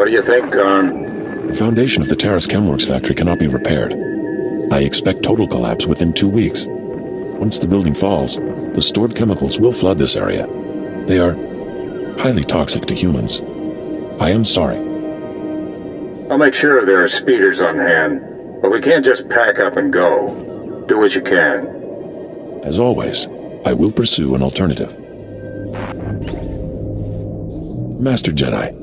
What do you think, Garn? The foundation of the Terrace Chemworks factory cannot be repaired. I expect total collapse within 2 weeks. Once the building falls, the stored chemicals will flood this area. They are highly toxic to humans. I am sorry. I'll make sure there are speeders on hand, but we can't just pack up and go. Do what you can. As always, I will pursue an alternative. Master Jedi,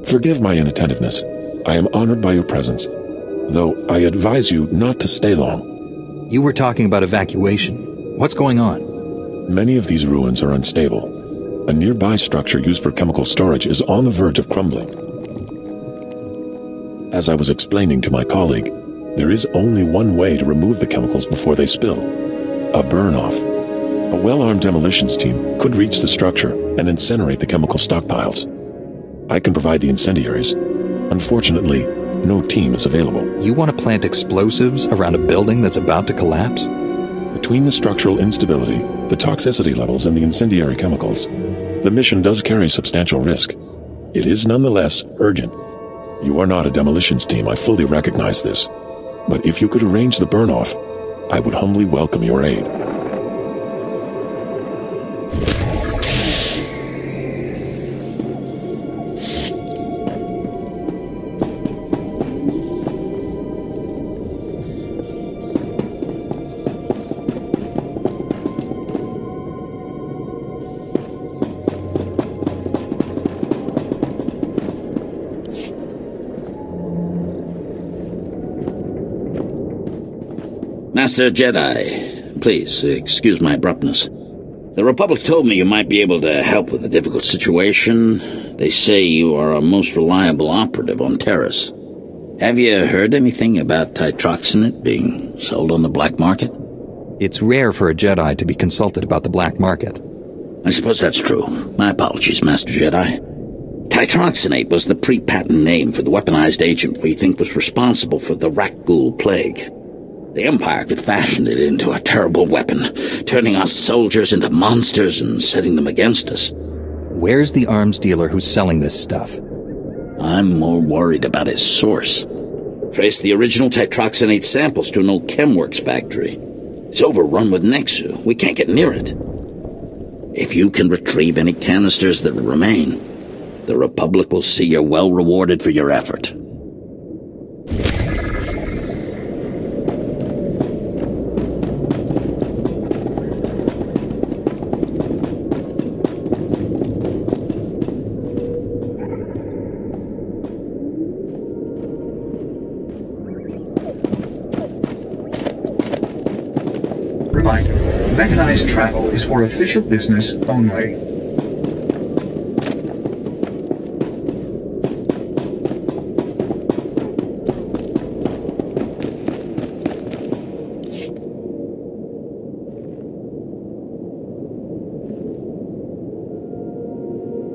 forgive my inattentiveness. I am honored by your presence, though I advise you not to stay long. You were talking about evacuation. What's going on? Many of these ruins are unstable. A nearby structure used for chemical storage is on the verge of crumbling. As I was explaining to my colleague, there is only one way to remove the chemicals before they spill. A burn-off. A well-armed demolitions team could reach the structure and incinerate the chemical stockpiles. I can provide the incendiaries. Unfortunately, no team is available. You want to plant explosives around a building that's about to collapse? Between the structural instability, the toxicity levels, and the incendiary chemicals, the mission does carry substantial risk. It is nonetheless urgent. You are not a demolitions team, I fully recognize this. But if you could arrange the burn-off, I would humbly welcome your aid. Master Jedi, please, excuse my abruptness. The Republic told me you might be able to help with a difficult situation. They say you are a most reliable operative on Terrace. Have you heard anything about titroxinate being sold on the black market? It's rare for a Jedi to be consulted about the black market. I suppose that's true. My apologies, Master Jedi. Titroxinate was the pre-patent name for the weaponized agent we think was responsible for the Rakghoul plague. The Empire could fashion it into a terrible weapon, turning our soldiers into monsters and setting them against us. Where's the arms dealer who's selling this stuff? I'm more worried about his source. Trace the original titroxinate samples to an old Chemworks factory. It's overrun with Nexu. We can't get near it. If you can retrieve any canisters that remain, the Republic will see you're well rewarded for your effort. Reminder, mechanized travel is for official business only.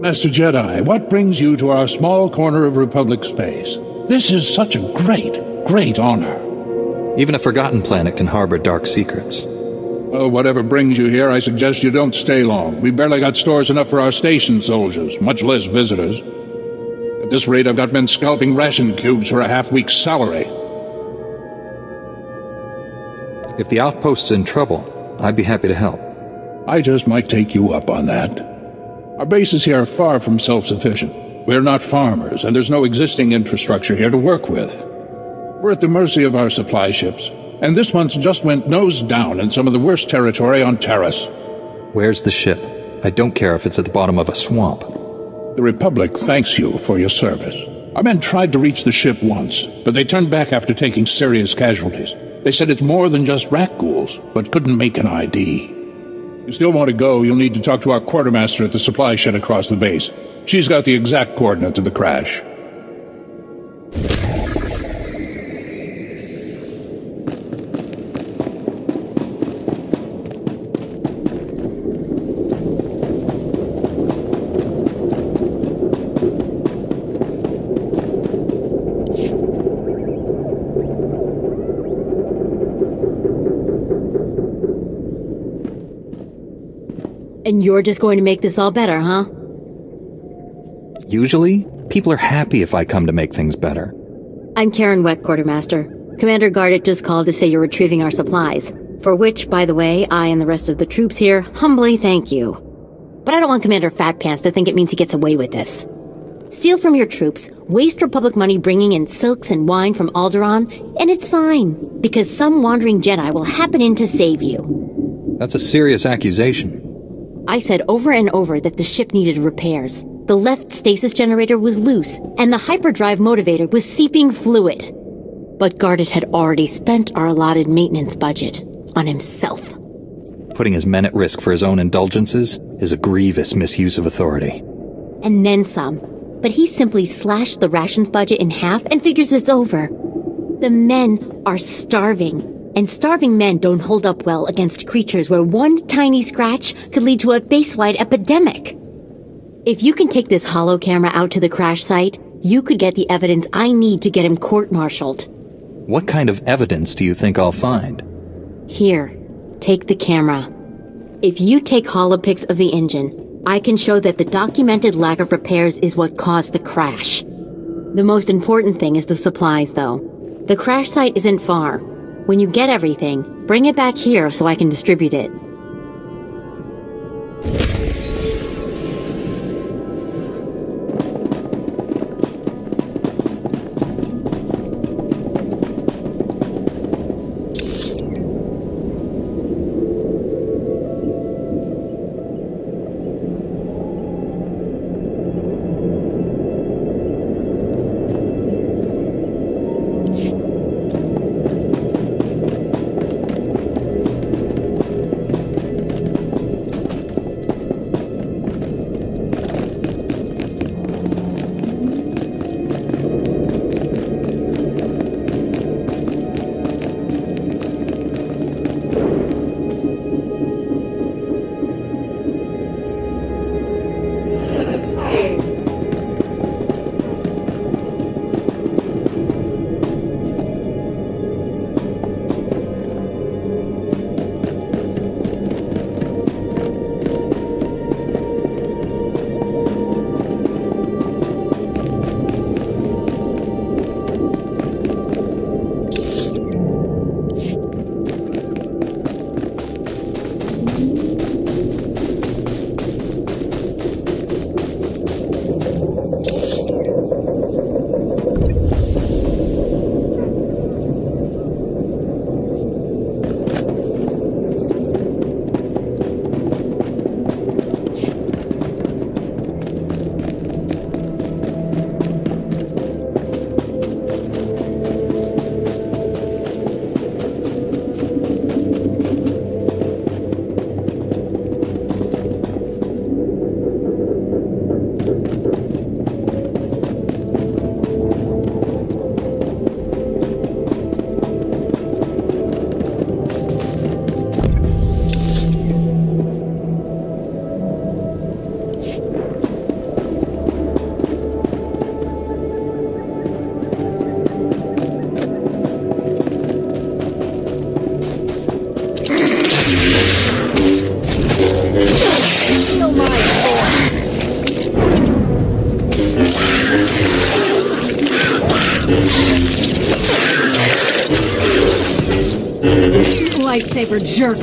Master Jedi, what brings you to our small corner of Republic space? This is such a great honor. Even a forgotten planet can harbor dark secrets. Well, whatever brings you here, I suggest you don't stay long. We barely got stores enough for our station soldiers, much less visitors. At this rate, I've got men scalping ration cubes for a half-week's salary. If the outpost's in trouble, I'd be happy to help. I just might take you up on that. Our bases here are far from self-sufficient. We're not farmers, and there's no existing infrastructure here to work with. We're at the mercy of our supply ships, and this one's just went nose down in some of the worst territory on Terrace. Where's the ship? I don't care if it's at the bottom of a swamp. The Republic thanks you for your service. Our men tried to reach the ship once, but they turned back after taking serious casualties. They said it's more than just Rakghouls, but couldn't make an ID. If you still want to go, you'll need to talk to our quartermaster at the supply shed across the base. She's got the exact coordinates of the crash. And you're just going to make this all better, huh? Usually, People are happy if I come to make things better. I'm Karen Weck, Quartermaster. Commander Gardet just called to say you're retrieving our supplies. For which, by the way, I and the rest of the troops here humbly thank you. But I don't want Commander Fat Pants to think it means he gets away with this. Steal from your troops, waste Republic money bringing in silks and wine from Alderaan, and it's fine, because some wandering Jedi will happen in to save you. That's a serious accusation. I said over and over that the ship needed repairs. The left stasis generator was loose, and the hyperdrive motivator was seeping fluid. But Gardet had already spent our allotted maintenance budget on himself. Putting his men at risk for his own indulgences is a grievous misuse of authority. And then some. But he simply slashed the rations budget in half and figures it's over. The men are starving, and starving men don't hold up well against creatures where one tiny scratch could lead to a base-wide epidemic. If you can take this holo camera out to the crash site, you could get the evidence I need to get him court-martialed. What kind of evidence do you think I'll find? Here, take the camera. If you take holopics of the engine, I can show that the documented lack of repairs is what caused the crash. The most important thing is the supplies, though. The crash site isn't far. When you get everything, bring it back here so I can distribute it. Lightsaber jerk.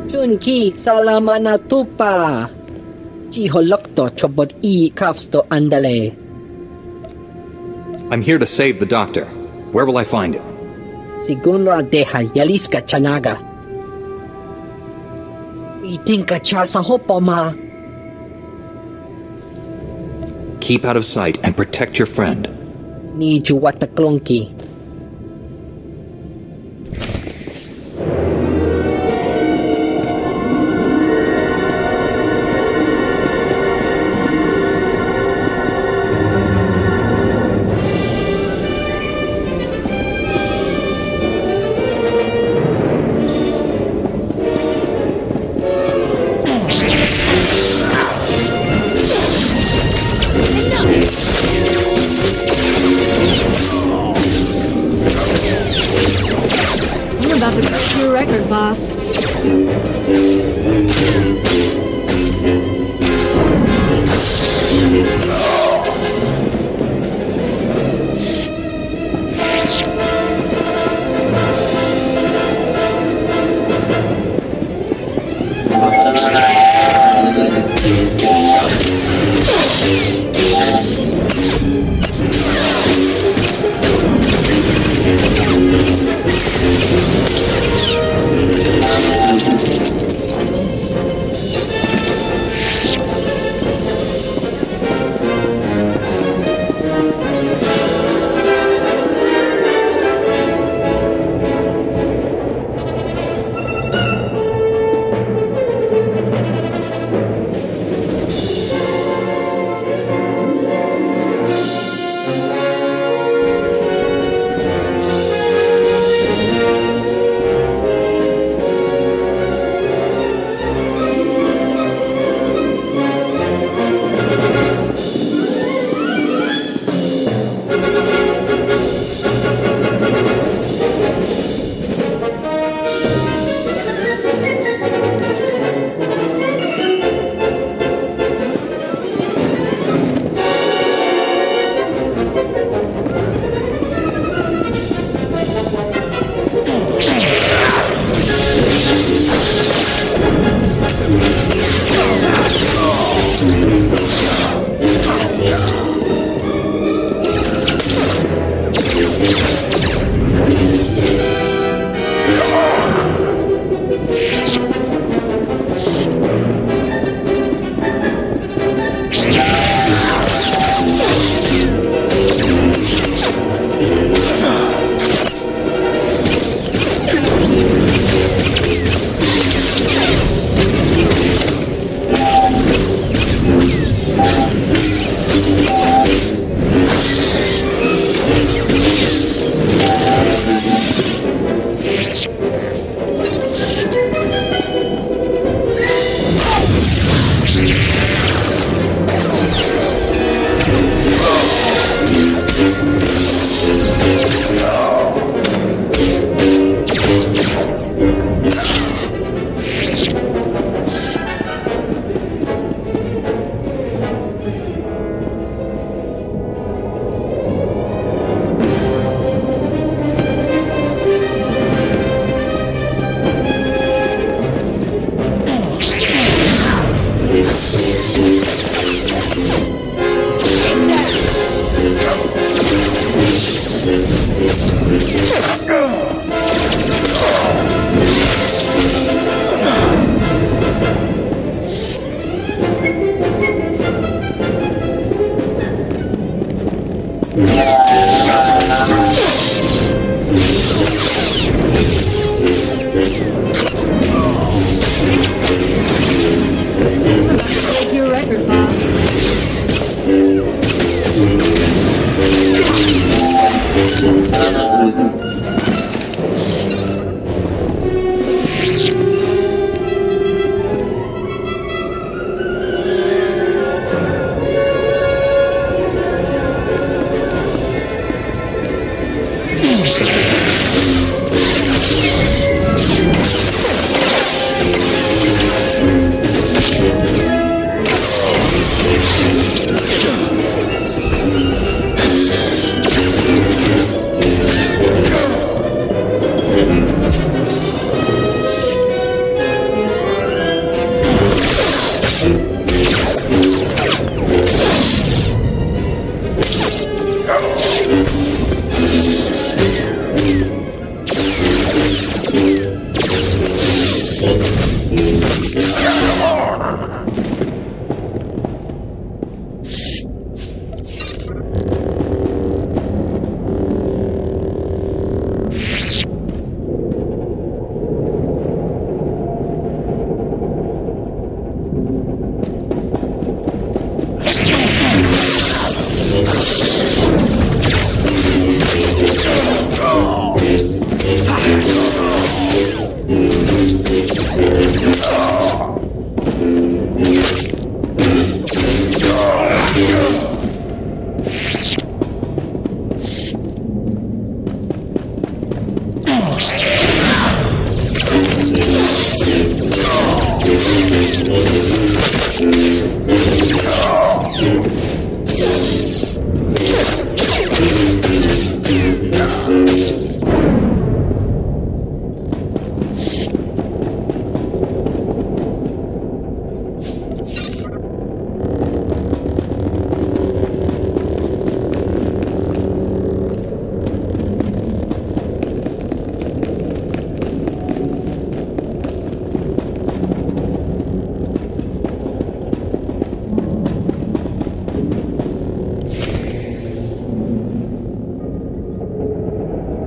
Junki, salama na tupa. Jiholokto chobot I kafsto andale. I'm here to save the doctor. Where will I find him? Sigunra deha yaliska chanaga. Itinka cha sa hopoma. Keep out of sight and protect your friend. Ni juwata klonki. I'm about to break your record, boss. Break your record, boss.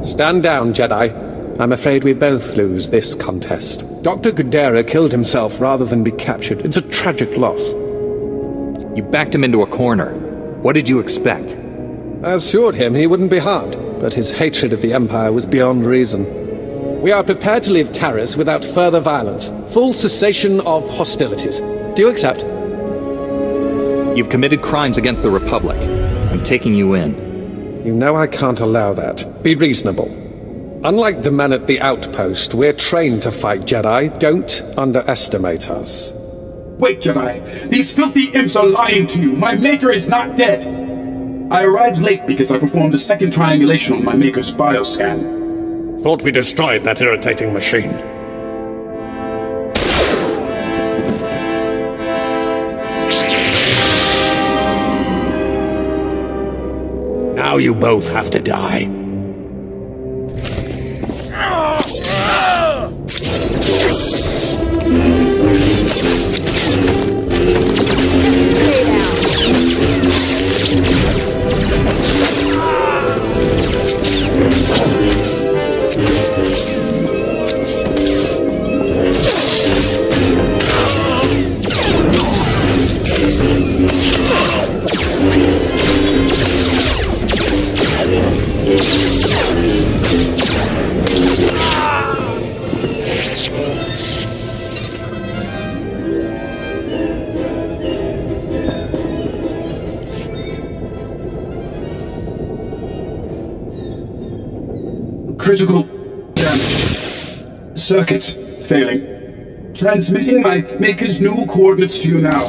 Stand down, Jedi. I'm afraid we both lose this contest. Dr. Gudera killed himself rather than be captured. It's a tragic loss. You backed him into a corner. What did you expect? I assured him he wouldn't be harmed, but his hatred of the Empire was beyond reason. We are prepared to leave Taris without further violence. Full cessation of hostilities. Do you accept? You've committed crimes against the Republic. I'm taking you in. You know I can't allow that. Be reasonable. Unlike the men at the outpost, we're trained to fight, Jedi. Don't underestimate us. Wait, Jedi. These filthy imps are lying to you. My Maker is not dead. I arrived late because I performed a second triangulation on my Maker's bioscan. Thought we destroyed that irritating machine. Now you both have to die. Critical damage. Circuits failing. Transmitting my Maker's new coordinates to you now.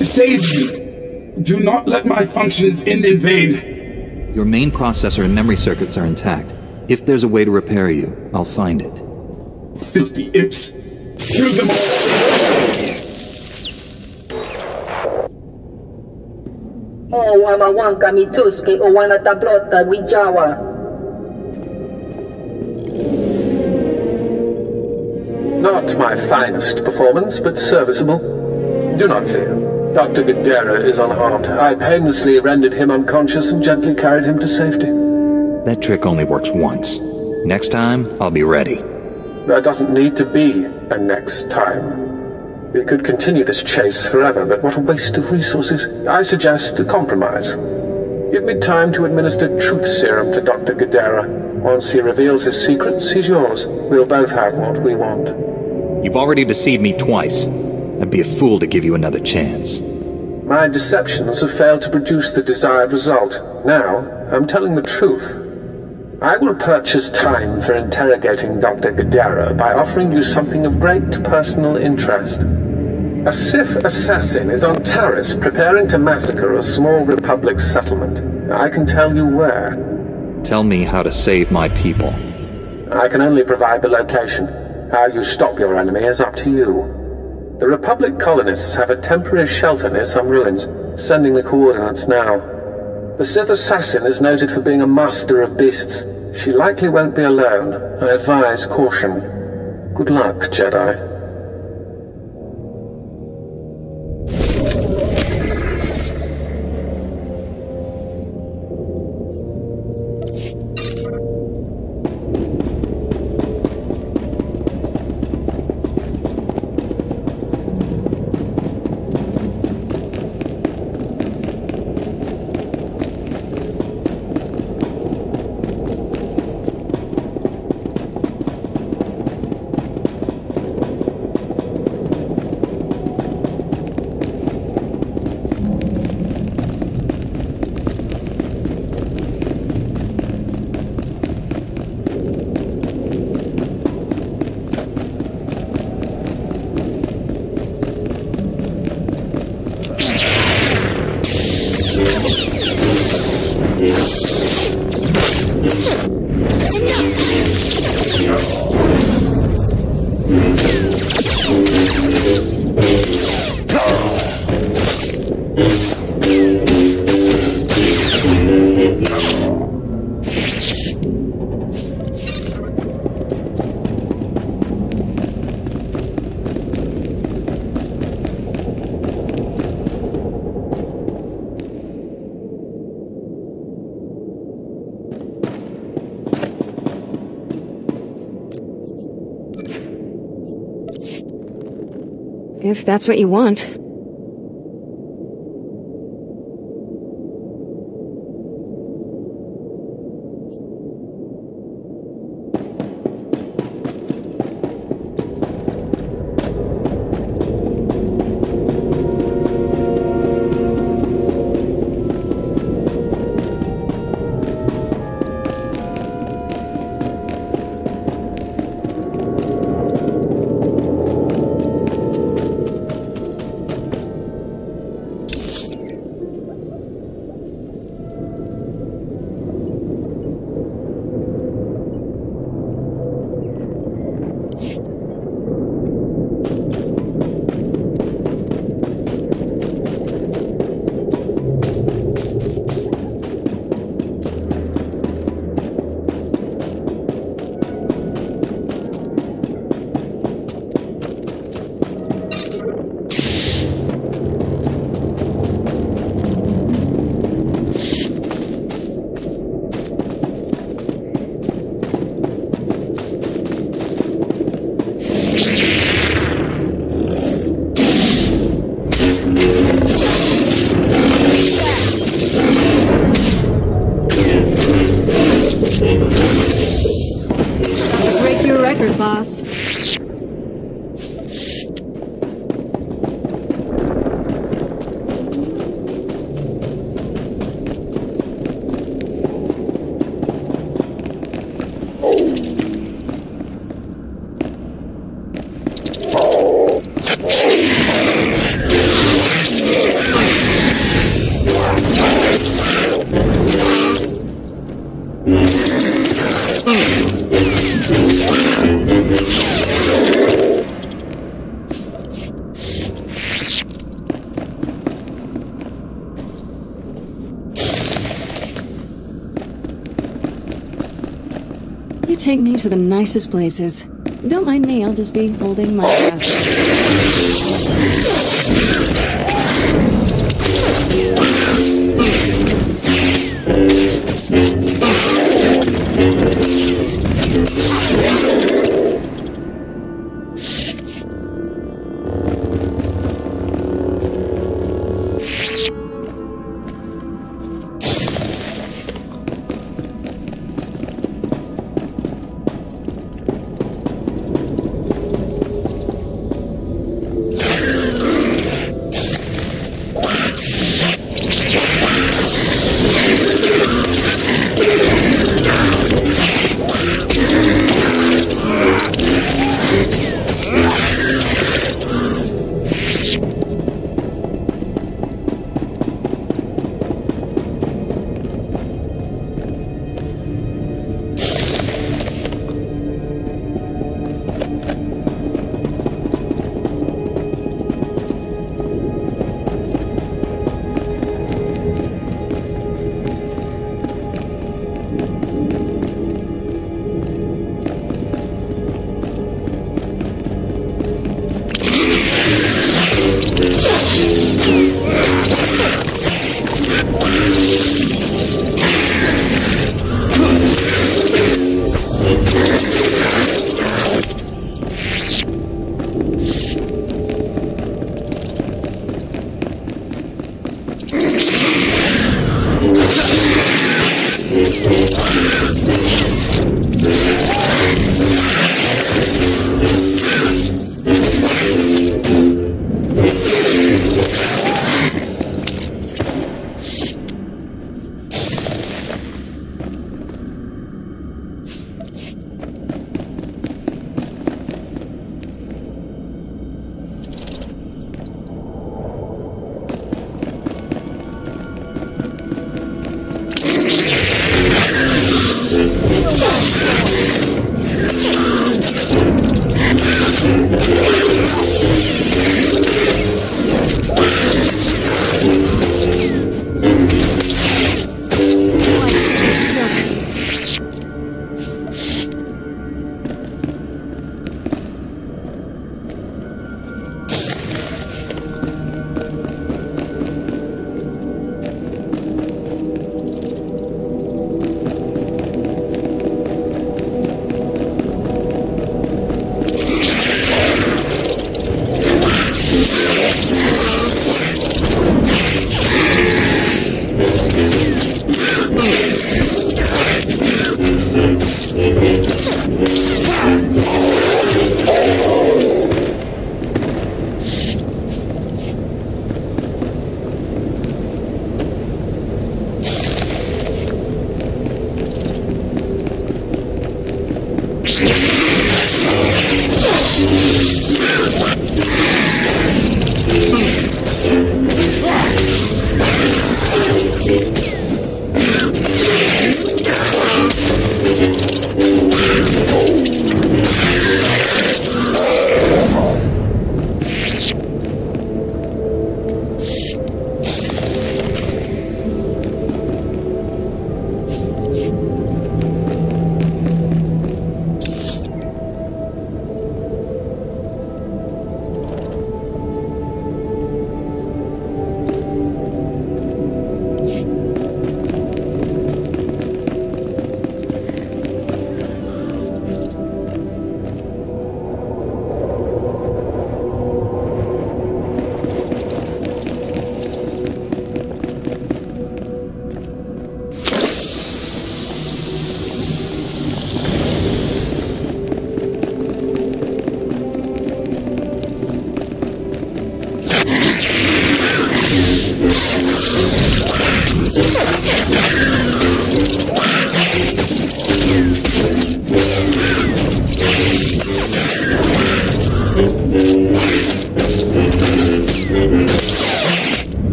Save me. Do not let my functions end in vain. Your main processor and memory circuits are intact. If there's a way to repair you, I'll find it. Filthy imps. Kill them all. O wamawanka mituske o wana tablota wijawa. Not my finest performance, but serviceable. Do not fear. Dr. Guerrera is unharmed. I painlessly rendered him unconscious and gently carried him to safety. That trick only works once. Next time, I'll be ready. There doesn't need to be a next time. We could continue this chase forever, but what a waste of resources. I suggest a compromise. Give me time to administer truth serum to Dr. Guerrera. Once he reveals his secrets, he's yours. We'll both have what we want. You've already deceived me twice. I'd be a fool to give you another chance. My deceptions have failed to produce the desired result. Now, I'm telling the truth. I will purchase time for interrogating Dr. Guerrera by offering you something of great personal interest. A Sith assassin is on Taris preparing to massacre a small Republic settlement. I can tell you where. Tell me how to save my people. I can only provide the location. How you stop your enemy is up to you. The Republic colonists have a temporary shelter near some ruins, sending the coordinates now. The Sith assassin is noted for being a master of beasts. She likely won't be alone. I advise caution. Good luck, Jedi. If that's what you want. Boss. You take me to the nicest places. Don't mind me, I'll just be holding my breath.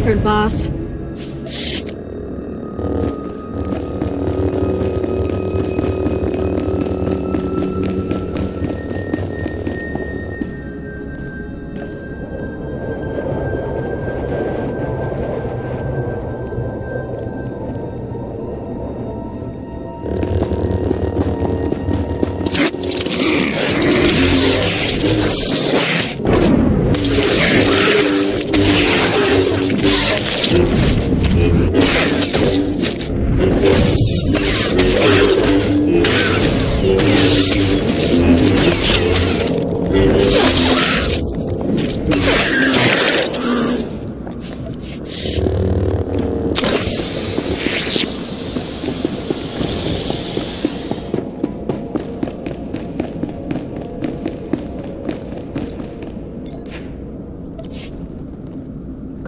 record, boss.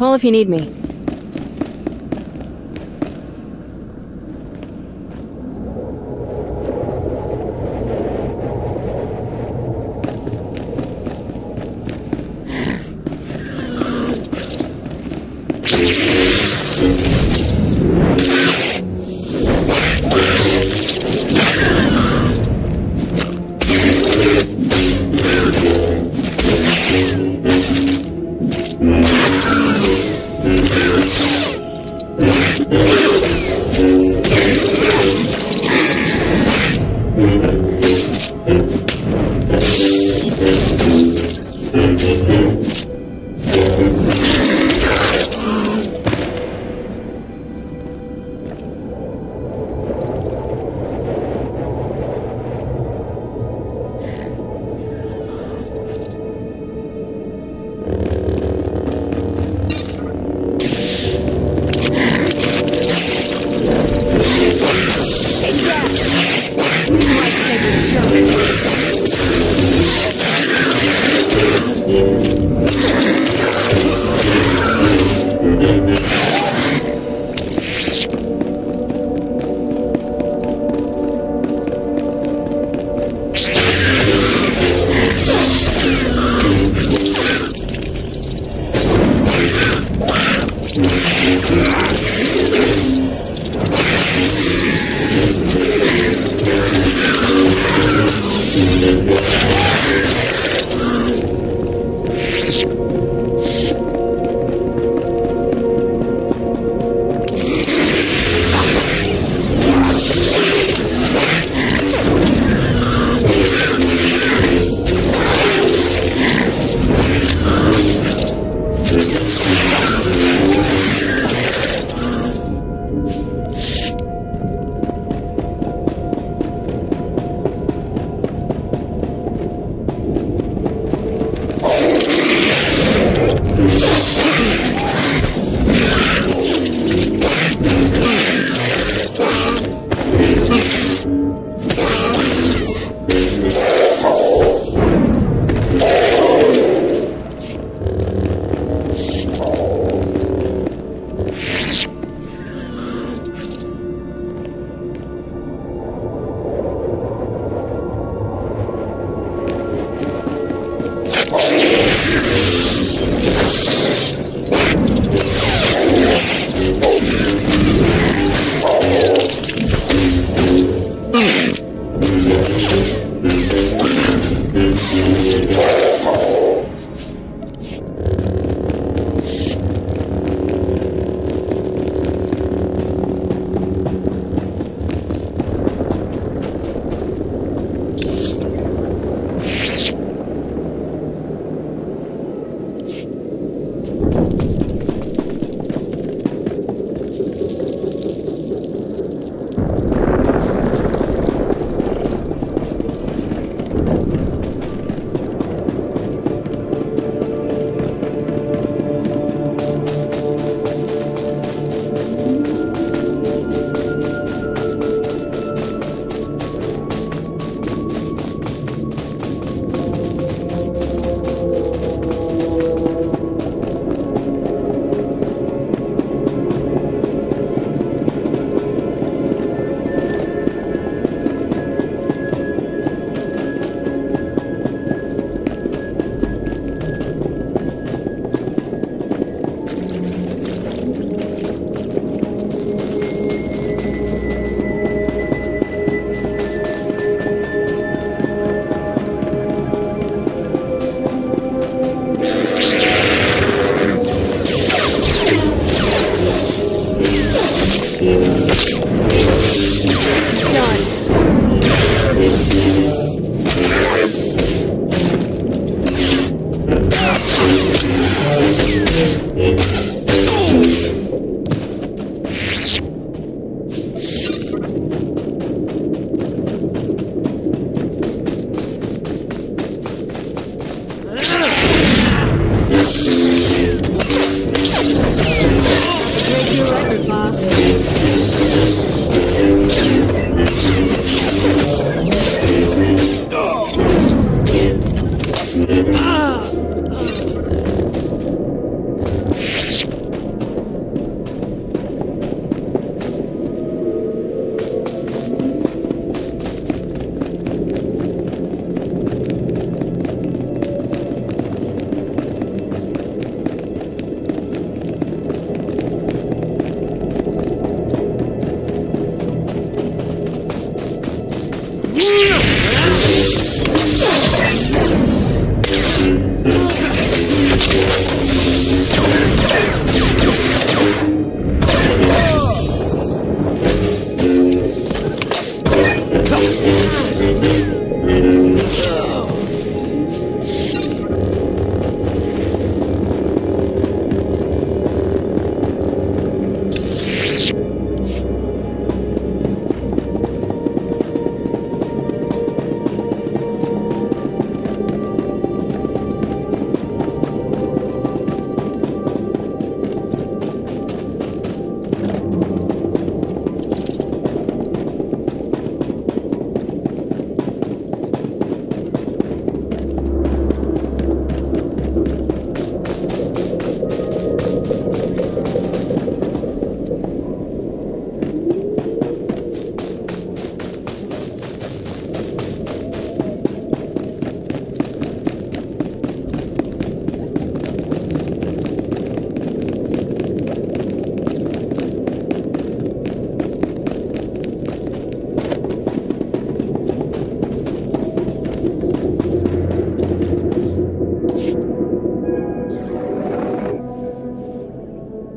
Call if you need me.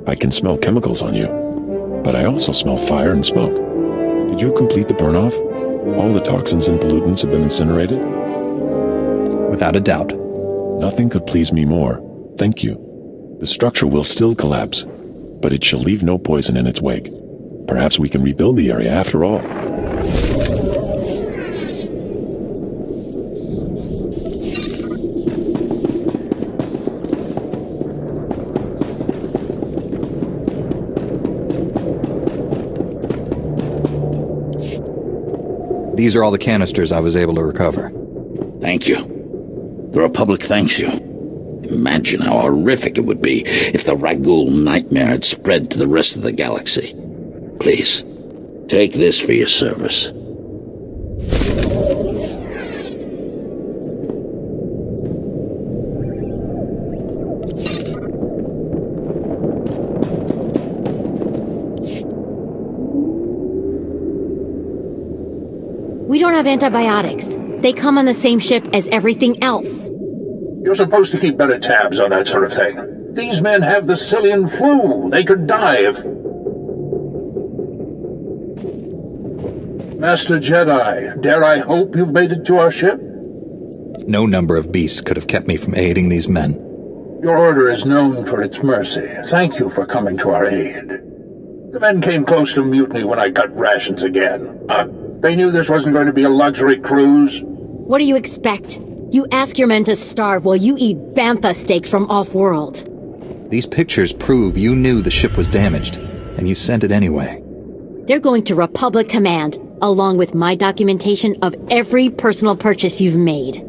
I can smell chemicals on you, but I also smell fire and smoke. Did you complete the burn-off? All the toxins and pollutants have been incinerated? Without a doubt. Nothing could please me more. Thank you. The structure will still collapse, but it shall leave no poison in its wake. Perhaps we can rebuild the area after all. These are all the canisters I was able to recover. Thank you. The Republic thanks you. Imagine how horrific it would be if the Ragul nightmare had spread to the rest of the galaxy. Please, take this for your service. We don't have antibiotics. They come on the same ship as everything else. You're supposed to keep better tabs on that sort of thing. These men have the Cillian flu. They could die if... Master Jedi, dare I hope you've made it to our ship? No number of beasts could have kept me from aiding these men. Your order is known for its mercy. Thank you for coming to our aid. The men came close to mutiny when I cut rations again. They knew this wasn't going to be a luxury cruise. What do you expect? You ask your men to starve while you eat bantha steaks from off-world. These pictures prove you knew the ship was damaged, and you sent it anyway. They're going to Republic Command, along with my documentation of every personal purchase you've made.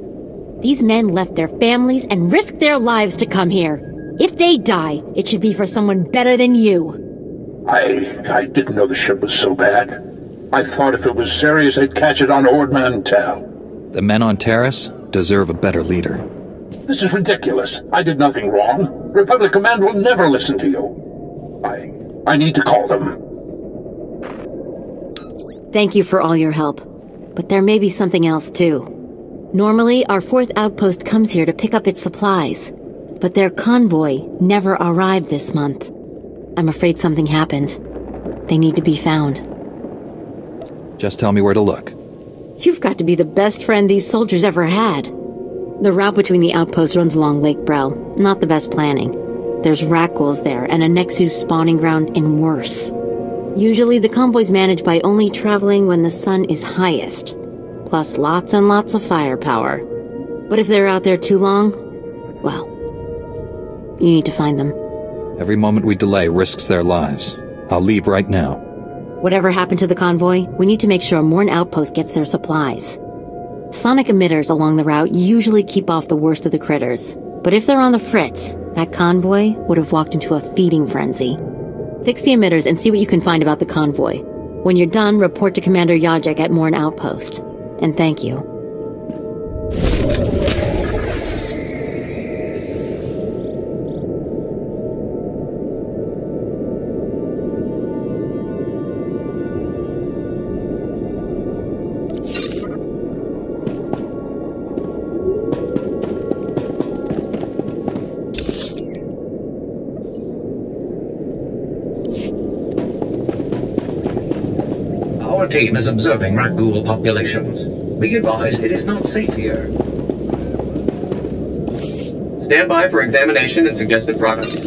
These men left their families and risked their lives to come here. If they die, it should be for someone better than you. I didn't know the ship was so bad. I thought if it was serious, they'd catch it on Ord Mantell. The men on Taris deserve a better leader. This is ridiculous. I did nothing wrong. Republic Command will never listen to you. I need to call them. Thank you for all your help. But there may be something else, too. Normally, our 4th outpost comes here to pick up its supplies. But their convoy never arrived this month. I'm afraid something happened. They need to be found. Just tell me where to look. You've got to be the best friend these soldiers ever had. The route between the outposts runs along Lake Brel. Not the best planning. There's Rakghouls there, and a Nexus spawning ground in worse. Usually the convoy's managed by only traveling when the sun is highest. Plus lots and lots of firepower. But if they're out there too long, well, you need to find them. Every moment we delay risks their lives. I'll leave right now. Whatever happened to the convoy, we need to make sure Morn Outpost gets their supplies. Sonic emitters along the route usually keep off the worst of the critters. But if they're on the fritz, that convoy would have walked into a feeding frenzy. Fix the emitters and see what you can find about the convoy. When you're done, report to Commander Yajek at Morn Outpost. And thank you. Our team is observing Ragul populations. Be advised, it is not safe here. Stand by for examination and suggested products.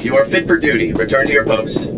You are fit for duty. Return to your post.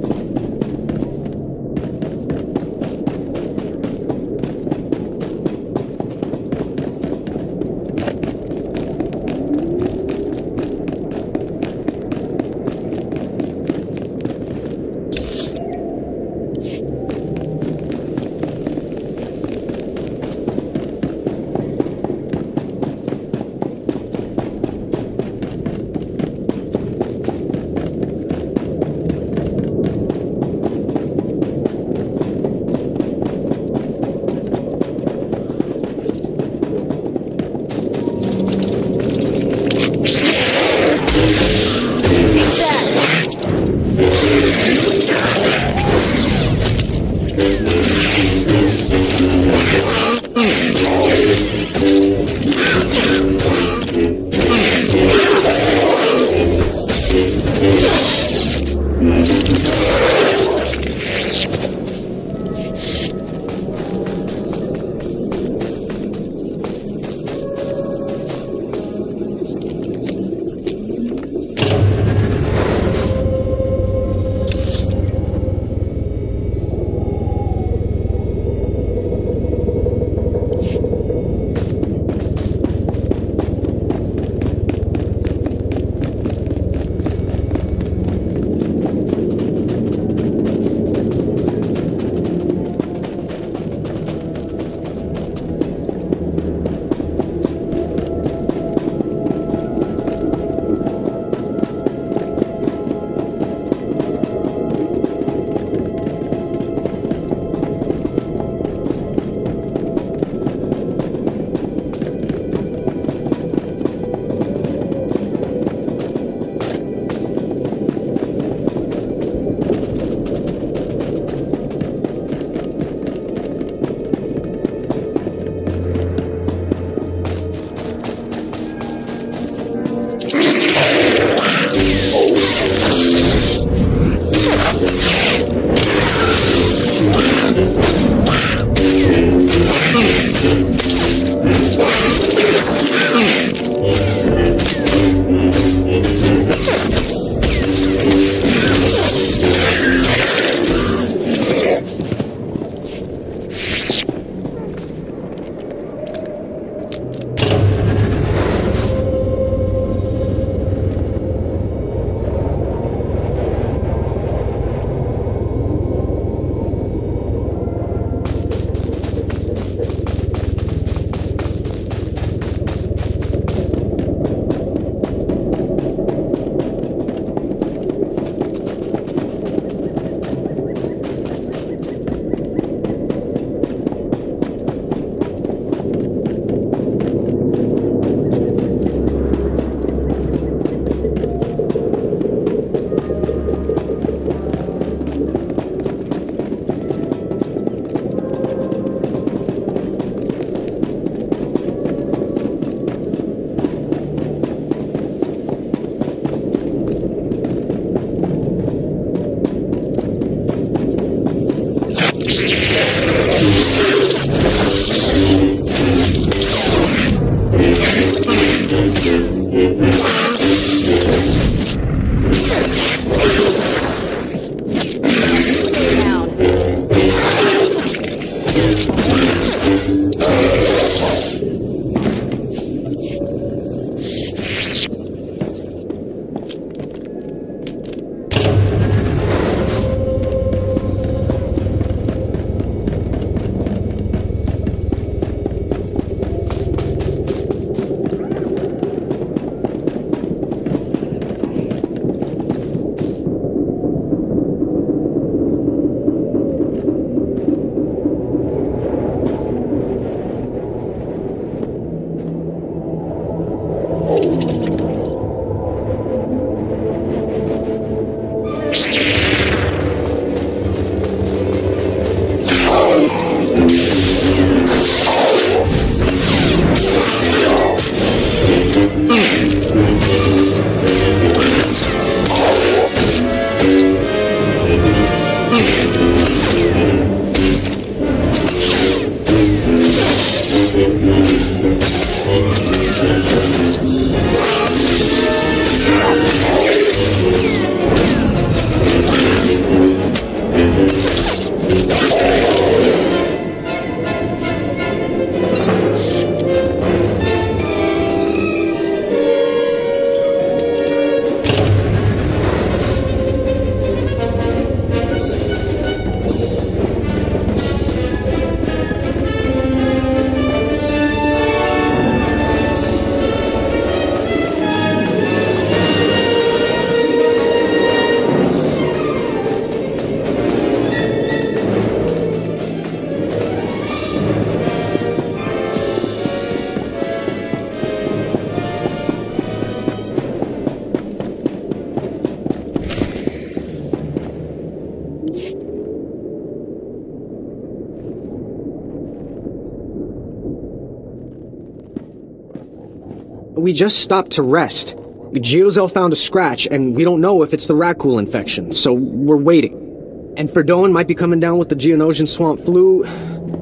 We just stopped to rest. Geozel found a scratch, and we don't know if it's the Rakghoul infection, so we're waiting. And Verdone might be coming down with the Geonosian swamp flu,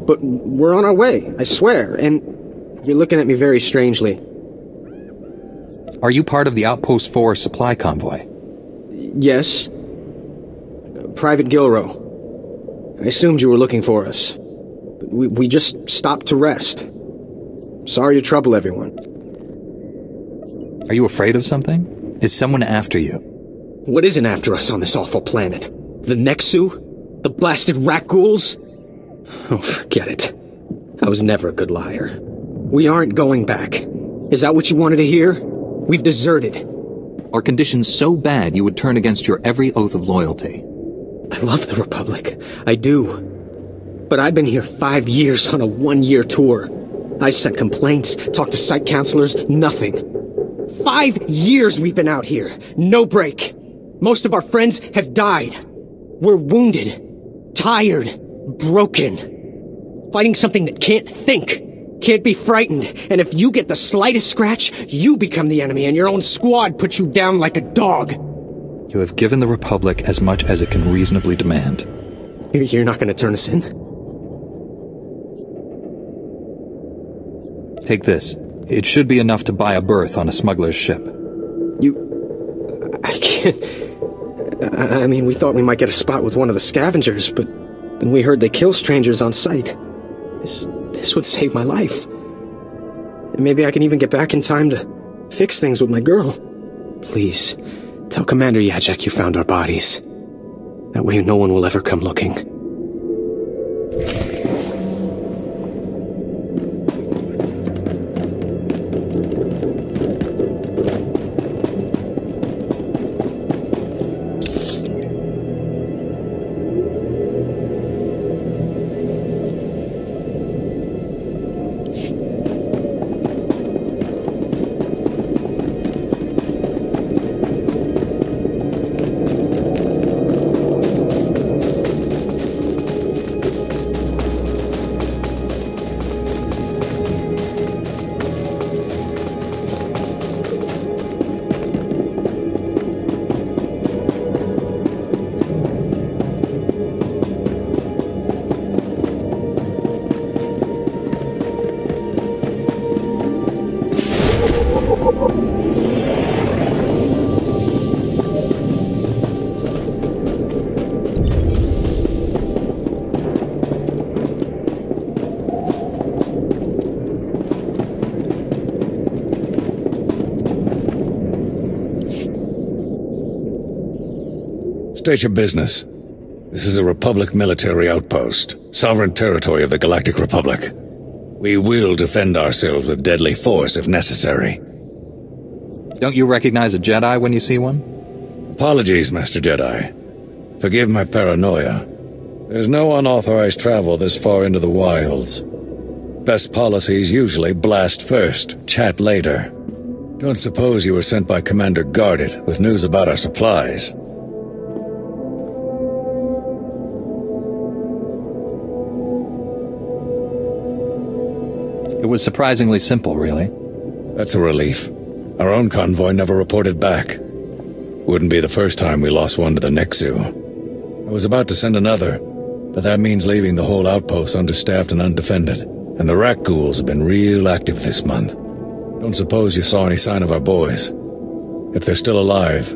but we're on our way, I swear, and you're looking at me very strangely. Are you part of the Outpost 4 supply convoy? Yes. Private Gilrow. I assumed you were looking for us. We just stopped to rest. Sorry to trouble everyone. Are you afraid of something? Is someone after you? What isn't after us on this awful planet? The Nexu? The blasted Rakghouls? Oh, forget it. I was never a good liar. We aren't going back. Is that what you wanted to hear? We've deserted. Are conditions so bad you would turn against your every oath of loyalty? I love the Republic. I do. But I've been here 5 years on a 1-year tour. I've sent complaints, talked to site counselors, nothing. 5 years we've been out here. No break. Most of our friends have died. We're wounded, tired, broken. Fighting something that can't think, can't be frightened. And if you get the slightest scratch, you become the enemy and your own squad puts you down like a dog. You have given the Republic as much as it can reasonably demand. You're not going to turn us in? Take this. It should be enough to buy a berth on a smuggler's ship. I can't... I mean, we thought we might get a spot with one of the scavengers, but then we heard they kill strangers on sight. This would save my life. And maybe I can even get back in time to fix things with my girl. Please, tell Commander Yajek you found our bodies. That way no one will ever come looking. State your business. This is a Republic military outpost, sovereign territory of the Galactic Republic. We will defend ourselves with deadly force if necessary. Don't you recognize a Jedi when you see one? Apologies, Master Jedi. Forgive my paranoia. There's no unauthorized travel this far into the wilds. Best policies usually blast first, chat later. Don't suppose you were sent by Commander Gardet with news about our supplies. It was surprisingly simple, really. That's a relief. Our own convoy never reported back. Wouldn't be the first time we lost one to the Nexu. I was about to send another, but that means leaving the whole outpost understaffed and undefended. And the Rakghouls have been real active this month. Don't suppose you saw any sign of our boys. If they're still alive,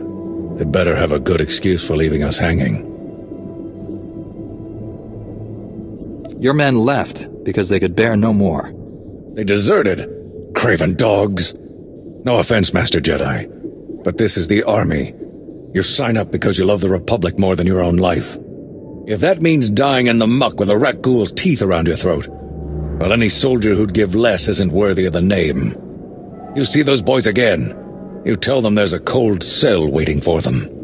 they better have a good excuse for leaving us hanging. Your men left because they could bear no more. They deserted! Craven dogs! No offense, Master Jedi, but this is the Army. You sign up because you love the Republic more than your own life. If that means dying in the muck with a Rakghoul's teeth around your throat, well, any soldier who'd give less isn't worthy of the name. You see those boys again, you tell them there's a cold cell waiting for them.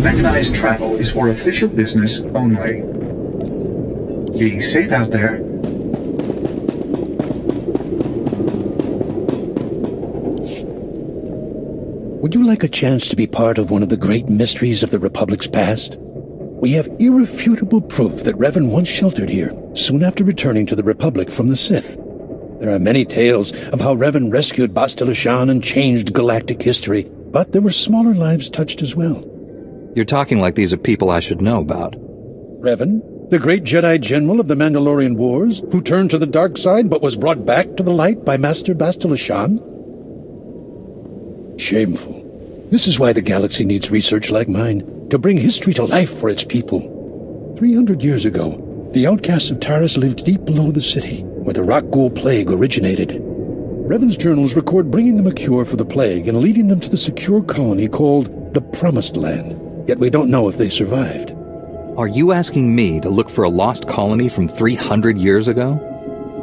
Mechanized travel is for official business only. Be safe out there. Would you like a chance to be part of one of the great mysteries of the Republic's past? We have irrefutable proof that Revan once sheltered here, soon after returning to the Republic from the Sith. There are many tales of how Revan rescued Bastila Shan and changed galactic history, but there were smaller lives touched as well. You're talking like these are people I should know about. Revan, the great Jedi General of the Mandalorian Wars, who turned to the dark side but was brought back to the light by Master Bastila Shan? Shameful. This is why the galaxy needs research like mine, to bring history to life for its people. 300 years ago, the outcasts of Taris lived deep below the city, where the Rakghoul plague originated. Revan's journals record bringing them a cure for the plague and leading them to the secure colony called the Promised Land, yet we don't know if they survived. Are you asking me to look for a lost colony from 300 years ago?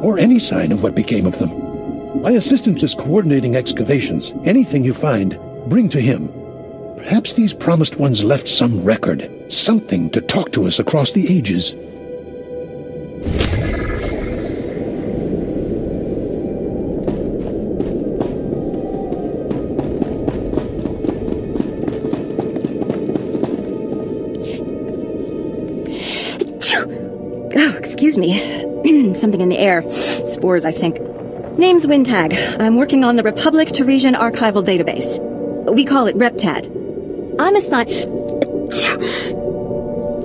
Or any sign of what became of them. My assistant is coordinating excavations. Anything you find, bring to him. Perhaps these promised ones left some record, something to talk to us across the ages. Oh, excuse me. Something in the air. Spores, I think. Name's Wintag. I'm working on the Republic Teresian Archival Database. We call it RepTad. I'm assigned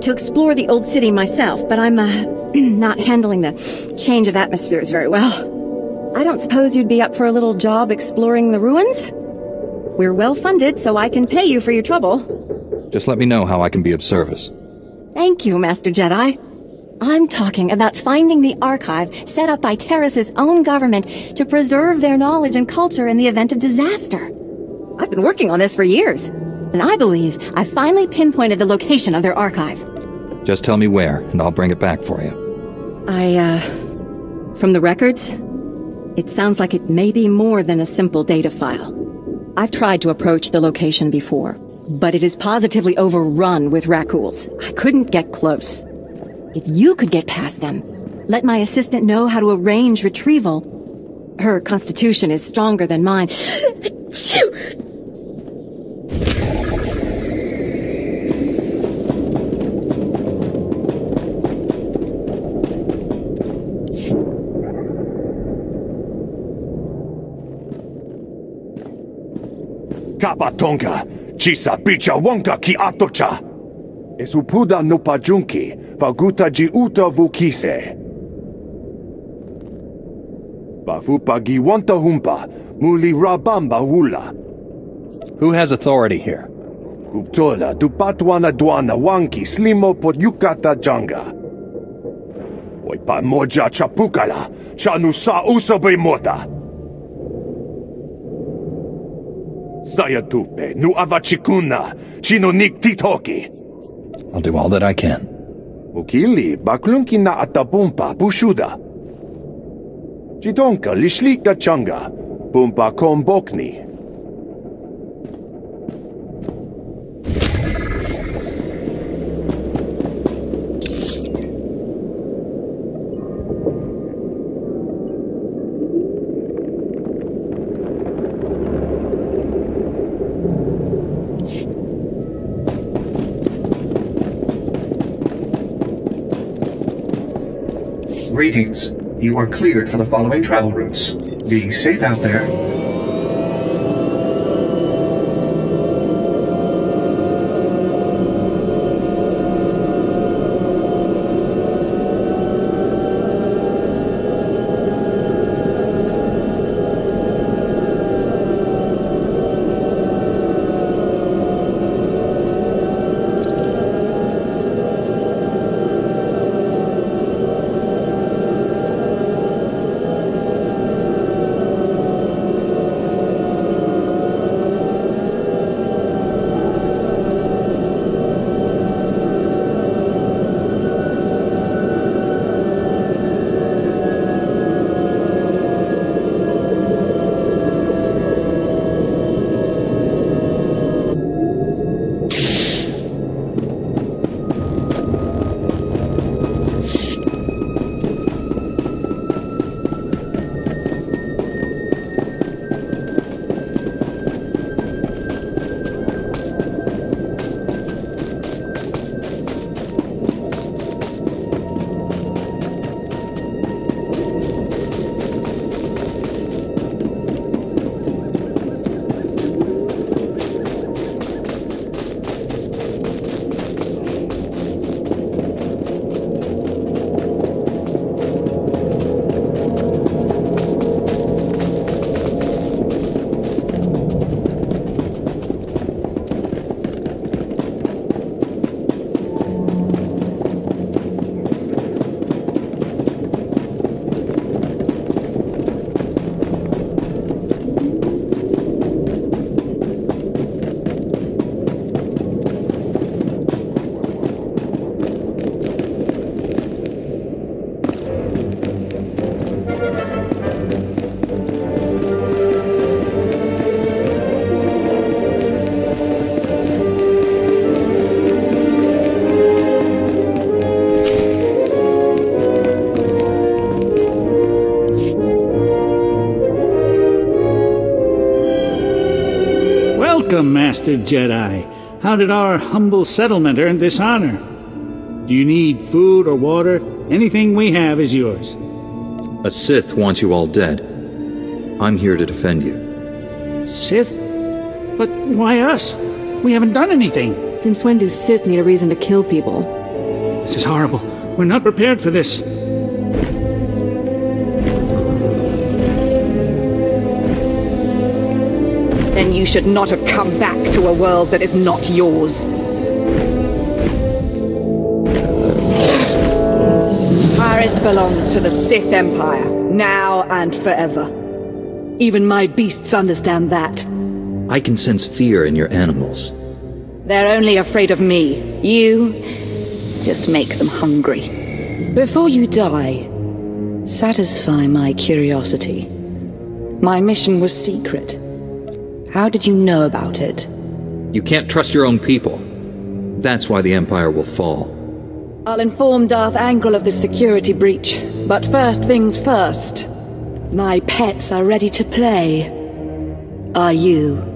to explore the old city myself, but I'm not handling the change of atmospheres very well. I don't suppose you'd be up for a little job exploring the ruins? We're well funded, so I can pay you for your trouble. Just let me know how I can be of service. Thank you, Master Jedi. I'm talking about finding the archive set up by Taris's own government to preserve their knowledge and culture in the event of disaster. I've been working on this for years, and I believe I've finally pinpointed the location of their archive. Just tell me where, and I'll bring it back for you. From the records, it sounds like it may be more than a simple data file. I've tried to approach the location before, but it is positively overrun with Rakghouls. I couldn't get close. If you could get past them, let my assistant know how to arrange retrieval. Her constitution is stronger than mine. Kapatonga, chisa bicha wonka ki atocha. Esupuda no pajunki, faguta ji uta vukise. Bafupa gi wanta humpa, muli rabamba hula. Who has authority here? Uptola dupatwana dwana wanki slimo pod yukata janga. Oipa moja chapukala, chanusa usabe mota. Sayatupe nu avachikuna, chino nik titoki. I'll do all that I can. Ukili baklunki na atapumpa pushuda. Chidonka lishlika changa, pumpa kombokni. Greetings. You are cleared for the following travel routes. Be safe out there. Master Jedi. How did our humble settlement earn this honor? Do you need food or water? Anything we have is yours. A Sith wants you all dead. I'm here to defend you. Sith? But why us? We haven't done anything. Since when do Sith need a reason to kill people? This is horrible. We're not prepared for this. Then you should not have come back to a world that is not yours. Taris belongs to the Sith Empire, now and forever. Even my beasts understand that. I can sense fear in your animals. They're only afraid of me. You just make them hungry. Before you die, satisfy my curiosity. My mission was secret. How did you know about it? You can't trust your own people. That's why the Empire will fall. I'll inform Darth Angral of the security breach. But first things first. My pets are ready to play. Are you?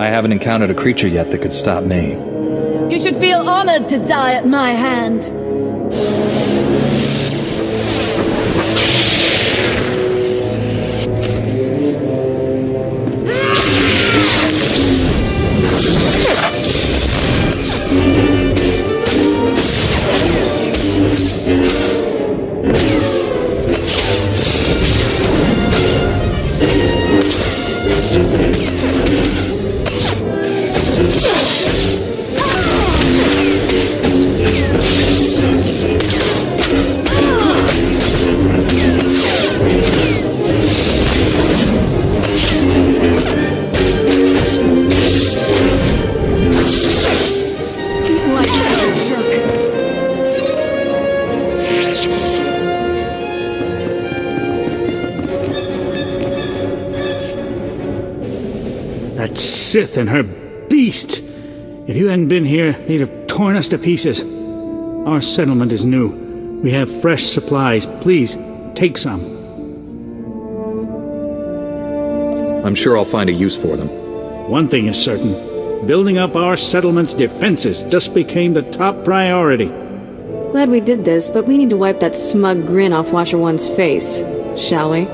I haven't encountered a creature yet that could stop me. You should feel honored to die at my hand. That Sith and her beast! If you hadn't been here, they'd have torn us to pieces. Our settlement is new. We have fresh supplies. Please, take some. I'm sure I'll find a use for them. One thing is certain. Building up our settlement's defenses just became the top priority. Glad we did this, but we need to wipe that smug grin off Watcher One's face, shall we?